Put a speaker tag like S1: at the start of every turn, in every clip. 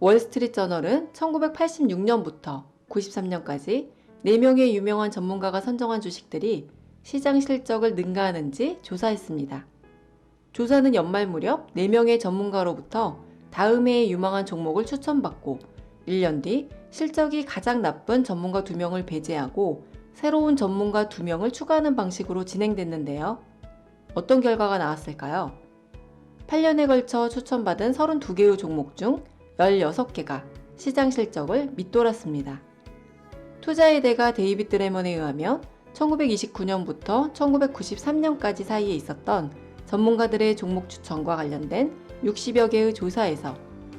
S1: 월스트리트저널은 1986년부터 93년까지 4명의 유명한 전문가가 선정한 주식들이 시장 실적을 능가하는지 조사했습니다. 조사는 연말 무렵 4명의 전문가로부터 다음 해에 유망한 종목을 추천받고 1년 뒤 실적이 가장 나쁜 전문가 2명을 배제하고 새로운 전문가 2명을 추가하는 방식으로 진행됐는데요. 어떤 결과가 나왔을까요? 8년에 걸쳐 추천받은 32개의 종목 중 16개가 시장 실적을 밑돌았습니다. 투자의 대가 데이비드 레먼에 의하면 1929년부터 1993년까지 사이에 있었던 전문가들의 종목 추천과 관련된 60여 개의 조사에서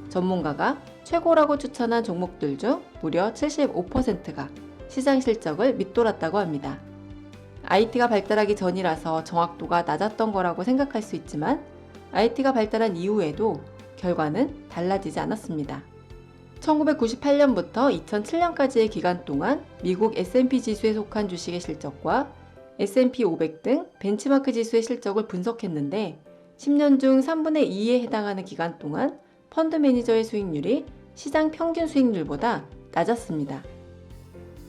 S1: 전문가가 최고라고 추천한 종목들 중 무려 75%가 시장 실적을 밑돌았다고 합니다. IT가 발달하기 전이라서 정확도가 낮았던 거라고 생각할 수 있지만 IT가 발달한 이후에도 결과는 달라지지 않았습니다. 1998년부터 2007년까지의 기간 동안 미국 S&P 지수에 속한 주식의 실적과 S&P 500 등 벤치마크 지수의 실적을 분석했는데 10년 중 3분의 2에 해당하는 기간 동안 펀드 매니저의 수익률이 시장 평균 수익률보다 낮았습니다.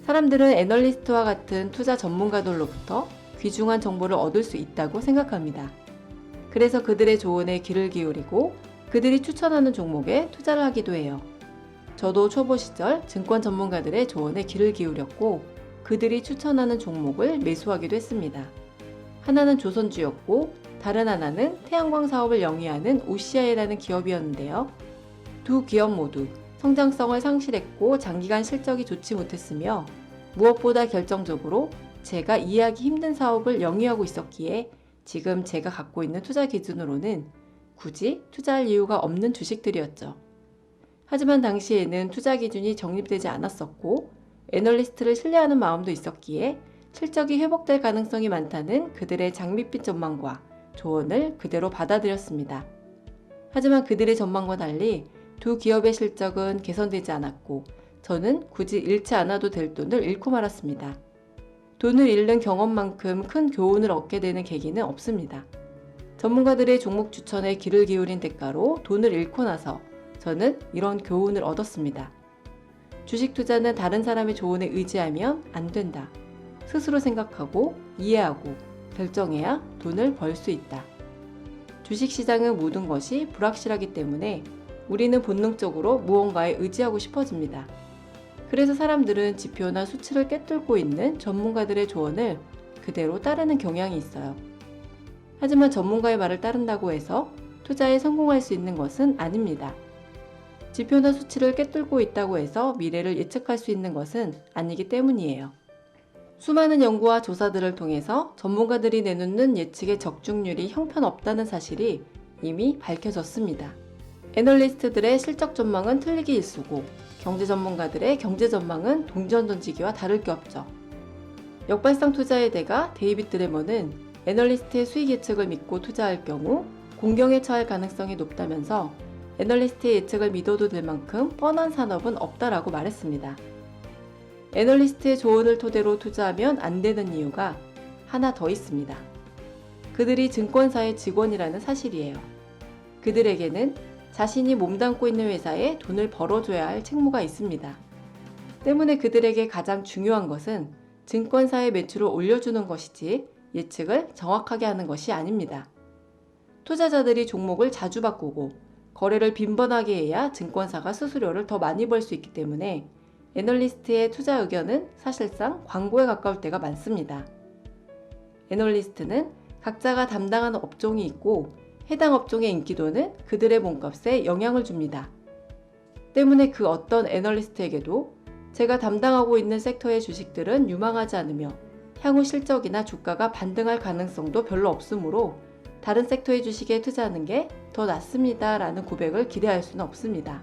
S1: 사람들은 애널리스트와 같은 투자 전문가들로부터 귀중한 정보를 얻을 수 있다고 생각합니다. 그래서 그들의 조언에 귀를 기울이고 그들이 추천하는 종목에 투자를 하기도 해요. 저도 초보 시절 증권 전문가들의 조언에 귀를 기울였고 그들이 추천하는 종목을 매수하기도 했습니다. 하나는 조선주였고 다른 하나는 태양광 사업을 영위하는 OCI라는 기업이었는데요. 두 기업 모두 성장성을 상실했고 장기간 실적이 좋지 못했으며 무엇보다 결정적으로 제가 이해하기 힘든 사업을 영위하고 있었기에 지금 제가 갖고 있는 투자 기준으로는 굳이 투자할 이유가 없는 주식들이었죠. 하지만 당시에는 투자 기준이 정립되지 않았었고 애널리스트를 신뢰하는 마음도 있었기에 실적이 회복될 가능성이 많다는 그들의 장밋빛 전망과 조언을 그대로 받아들였습니다. 하지만 그들의 전망과 달리 두 기업의 실적은 개선되지 않았고 저는 굳이 잃지 않아도 될 돈을 잃고 말았습니다. 돈을 잃는 경험만큼 큰 교훈을 얻게 되는 계기는 없습니다. 전문가들의 종목 추천에 귀를 기울인 대가로 돈을 잃고 나서 저는 이런 교훈을 얻었습니다. 주식 투자는 다른 사람의 조언에 의지하면 안 된다. 스스로 생각하고 이해하고 결정해야 돈을 벌 수 있다. 주식시장은 모든 것이 불확실하기 때문에 우리는 본능적으로 무언가에 의지하고 싶어집니다. 그래서 사람들은 지표나 수치를 꿰뚫고 있는 전문가들의 조언을 그대로 따르는 경향이 있어요. 하지만 전문가의 말을 따른다고 해서 투자에 성공할 수 있는 것은 아닙니다. 지표나 수치를 꿰뚫고 있다고 해서 미래를 예측할 수 있는 것은 아니기 때문이에요. 수많은 연구와 조사들을 통해서 전문가들이 내놓는 예측의 적중률이 형편없다는 사실이 이미 밝혀졌습니다. 애널리스트들의 실적 전망은 틀리기 일쑤고 경제 전문가들의 경제 전망은 동전던지기와 다를 게 없죠. 역발상 투자의 대가 데이비드 레먼은 애널리스트의 수익 예측을 믿고 투자할 경우 공경에 처할 가능성이 높다면서 애널리스트의 예측을 믿어도 될 만큼 뻔한 산업은 없다라고 말했습니다. 애널리스트의 조언을 토대로 투자하면 안 되는 이유가 하나 더 있습니다. 그들이 증권사의 직원이라는 사실이에요. 그들에게는 자신이 몸담고 있는 회사에 돈을 벌어줘야 할 책무가 있습니다. 때문에 그들에게 가장 중요한 것은 증권사의 매출을 올려주는 것이지 예측을 정확하게 하는 것이 아닙니다. 투자자들이 종목을 자주 바꾸고 거래를 빈번하게 해야 증권사가 수수료를 더 많이 벌 수 있기 때문에 애널리스트의 투자 의견은 사실상 광고에 가까울 때가 많습니다. 애널리스트는 각자가 담당하는 업종이 있고 해당 업종의 인기도는 그들의 몸값에 영향을 줍니다. 때문에 그 어떤 애널리스트에게도 제가 담당하고 있는 섹터의 주식들은 유망하지 않으며 향후 실적이나 주가가 반등할 가능성도 별로 없으므로 다른 섹터의 주식에 투자하는 게 더 낫습니다 라는 고백을 기대할 수는 없습니다.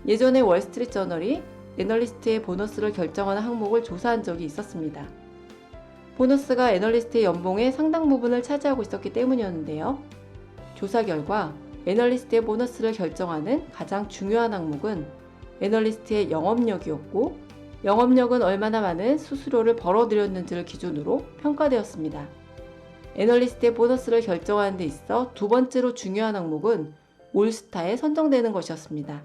S1: 예전에 월스트리트저널이 애널리스트의 보너스를 결정하는 항목을 조사한 적이 있었습니다. 보너스가 애널리스트의 연봉의 상당 부분을 차지하고 있었기 때문이었는데요. 조사 결과 애널리스트의 보너스를 결정하는 가장 중요한 항목은 애널리스트의 영업력이었고 영업력은 얼마나 많은 수수료를 벌어들였는지를 기준으로 평가되었습니다. 애널리스트의 보너스를 결정하는 데 있어 두 번째로 중요한 항목은 올스타에 선정되는 것이었습니다.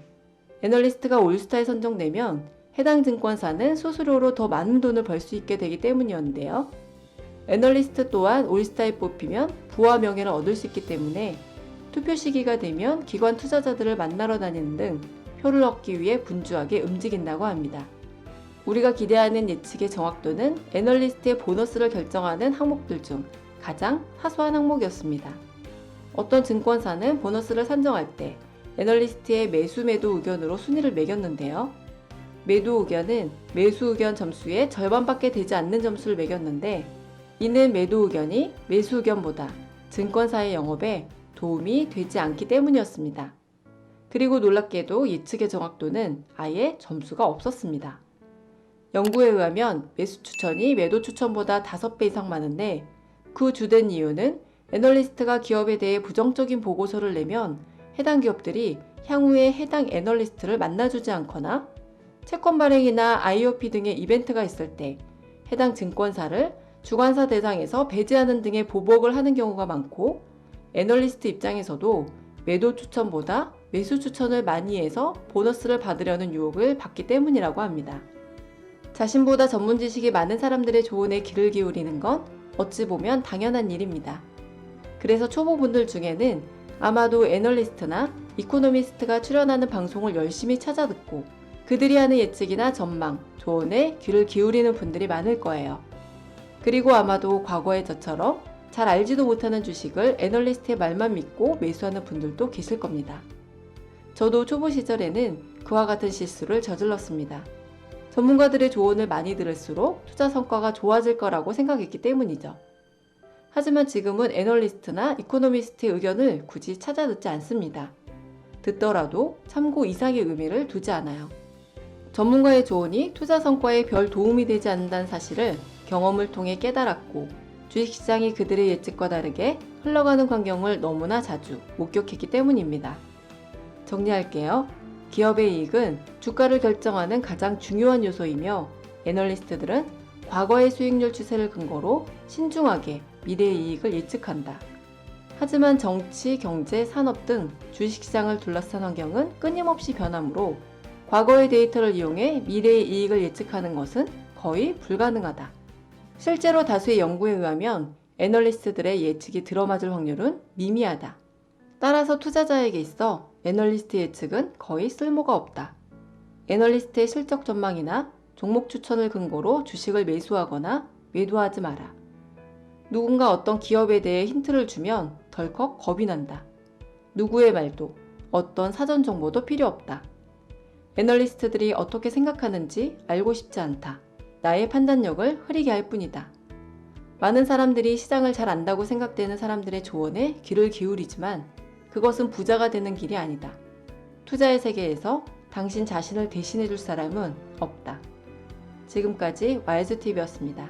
S1: 애널리스트가 올스타에 선정되면 해당 증권사는 수수료로 더 많은 돈을 벌 수 있게 되기 때문이었는데요. 애널리스트 또한 올스타에 뽑히면 부와 명예를 얻을 수 있기 때문에 투표 시기가 되면 기관 투자자들을 만나러 다니는 등 표를 얻기 위해 분주하게 움직인다고 합니다. 우리가 기대하는 예측의 정확도는 애널리스트의 보너스를 결정하는 항목들 중 가장 사소한 항목이었습니다. 어떤 증권사는 보너스를 산정할 때 애널리스트의 매수 매도 의견으로 순위를 매겼는데요. 매도 의견은 매수 의견 점수의 절반밖에 되지 않는 점수를 매겼는데 이는 매도 의견이 매수 의견보다 증권사의 영업에 도움이 되지 않기 때문이었습니다. 그리고 놀랍게도 예측의 정확도는 아예 점수가 없었습니다. 연구에 의하면 매수 추천이 매도 추천보다 5배 이상 많은데 그 주된 이유는 애널리스트가 기업에 대해 부정적인 보고서를 내면 해당 기업들이 향후에 해당 애널리스트를 만나주지 않거나 채권 발행이나 IOP 등의 이벤트가 있을 때 해당 증권사를 주관사 대상에서 배제하는 등의 보복을 하는 경우가 많고 애널리스트 입장에서도 매도 추천보다 매수 추천을 많이 해서 보너스를 받으려는 유혹을 받기 때문이라고 합니다. 자신보다 전문 지식이 많은 사람들의 조언에 귀를 기울이는 건 어찌 보면 당연한 일입니다. 그래서 초보분들 중에는 아마도 애널리스트나 이코노미스트가 출연하는 방송을 열심히 찾아 듣고 그들이 하는 예측이나 전망, 조언에 귀를 기울이는 분들이 많을 거예요. 그리고 아마도 과거의 저처럼 잘 알지도 못하는 주식을 애널리스트의 말만 믿고 매수하는 분들도 계실 겁니다. 저도 초보 시절에는 그와 같은 실수를 저질렀습니다. 전문가들의 조언을 많이 들을수록 투자 성과가 좋아질 거라고 생각했기 때문이죠. 하지만 지금은 애널리스트나 이코노미스트의 의견을 굳이 찾아 듣지 않습니다. 듣더라도 참고 이상의 의미를 두지 않아요. 전문가의 조언이 투자 성과에 별 도움이 되지 않는다는 사실을 경험을 통해 깨달았고 주식시장이 그들의 예측과 다르게 흘러가는 광경을 너무나 자주 목격했기 때문입니다. 정리할게요. 기업의 이익은 주가를 결정하는 가장 중요한 요소이며 애널리스트들은 과거의 수익률 추세를 근거로 신중하게 미래의 이익을 예측한다. 하지만 정치, 경제, 산업 등 주식시장을 둘러싼 환경은 끊임없이 변하므로 과거의 데이터를 이용해 미래의 이익을 예측하는 것은 거의 불가능하다. 실제로 다수의 연구에 의하면 애널리스트들의 예측이 들어맞을 확률은 미미하다. 따라서 투자자에게 있어 애널리스트 예측은 거의 쓸모가 없다. 애널리스트의 실적 전망이나 종목 추천을 근거로 주식을 매수하거나 매도하지 마라. 누군가 어떤 기업에 대해 힌트를 주면 덜컥 겁이 난다. 누구의 말도, 어떤 사전 정보도 필요 없다. 애널리스트들이 어떻게 생각하는지 알고 싶지 않다. 나의 판단력을 흐리게 할 뿐이다. 많은 사람들이 시장을 잘 안다고 생각되는 사람들의 조언에 귀를 기울이지만 그것은 부자가 되는 길이 아니다. 투자의 세계에서 당신 자신을 대신해 줄 사람은 없다. 지금까지 와이즈TV였습니다.